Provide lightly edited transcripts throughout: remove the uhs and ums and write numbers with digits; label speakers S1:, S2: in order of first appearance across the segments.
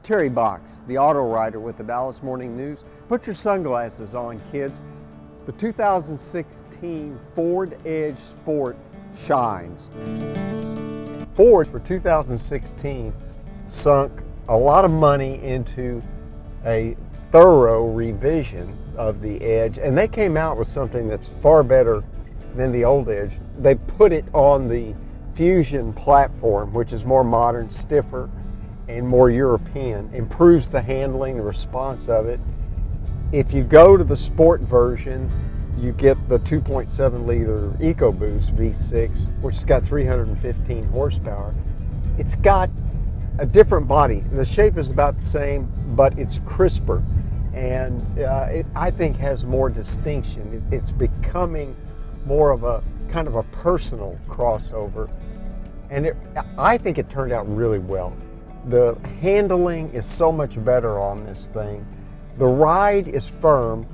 S1: Terry Box, the auto writer with the Dallas Morning News. Put your sunglasses on, kids. The 2016 Ford Edge Sport shines. Ford for 2016 sunk a lot of money into a thorough revision of the Edge, and they came out with something that's far better than the old Edge. They put it on the Fusion platform, which is more modern, stiffer, and more European, improves the handling, the response of it. If you go to the sport version, you get the 2.7 liter EcoBoost V6, which has got 315 horsepower. It's got a different body. The shape is about the same, but it's crisper, and it, I think, has more distinction. It's becoming more of a kind of a personal crossover, and I think it turned out really well. The handling is so much better on this thing. The ride is firm,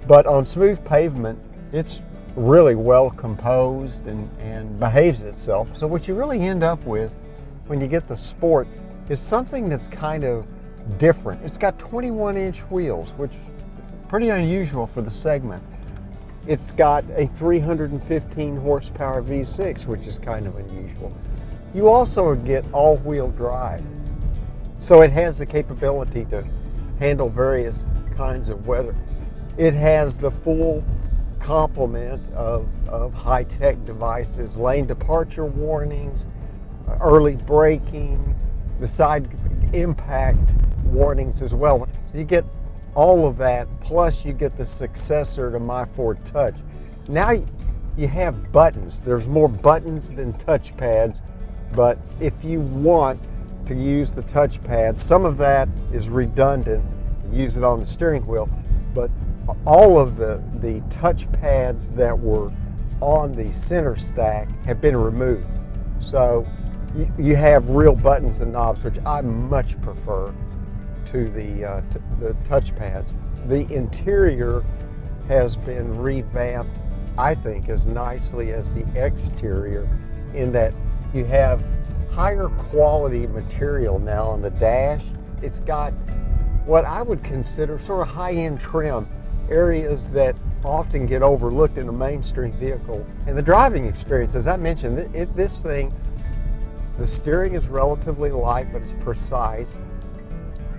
S1: but on smooth pavement, it's really well composed and behaves itself. So what you really end up with when you get the Sport is something that's kind of different. It's got 21-inch wheels, which is pretty unusual for the segment. It's got a 315 horsepower V6, which is kind of unusual. You also get all-wheel drive, so it has the capability to handle various kinds of weather. It has the full complement of high-tech devices, lane departure warnings, early braking, the side impact warnings as well. So you get all of that, plus you get the successor to My Ford Touch. Now you have buttons. There's more buttons than touchpads, but if you want to use the touchpad, some of that is redundant. Use it on the steering wheel, but all of the touchpads that were on the center stack have been removed. So you have real buttons and knobs, which I much prefer to the touchpads. The interior has been revamped, I think, as nicely as the exterior, in that you have higher quality material now on the dash. It's got what I would consider sort of high-end trim, areas that often get overlooked in a mainstream vehicle. And the driving experience, as I mentioned, this thing, the steering is relatively light, but it's precise.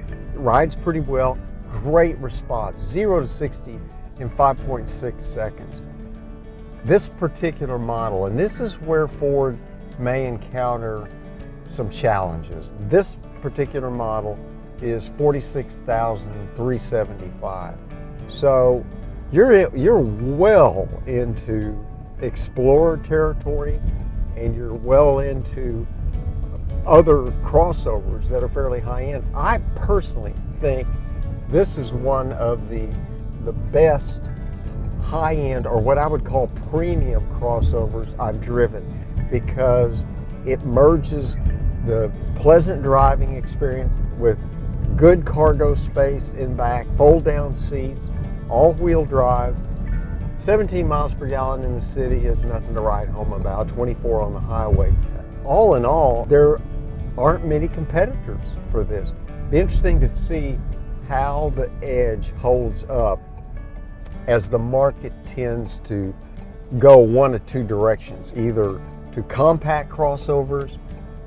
S1: It rides pretty well. Great response, 0 to 60 in 5.6 seconds. This particular model, and this is where Ford may encounter some challenges. This particular model is $46,375. So you're well into Explorer territory, and you're well into other crossovers that are fairly high end. I personally think this is one of the best high end, or what I would call premium crossovers I've driven, because it merges the pleasant driving experience with good cargo space in back, fold down seats, all-wheel drive. 17 miles per gallon in the city is nothing to write home about, 24 on the highway. All in all, there aren't many competitors for this. It'd be interesting to see how the Edge holds up as the market tends to go one of two directions, either to compact crossovers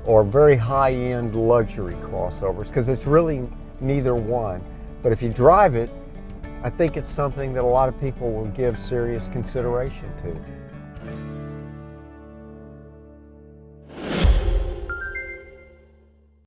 S1: or very high-end luxury crossovers, because it's really neither one. But if you drive it, I think it's something that a lot of people will give serious consideration to.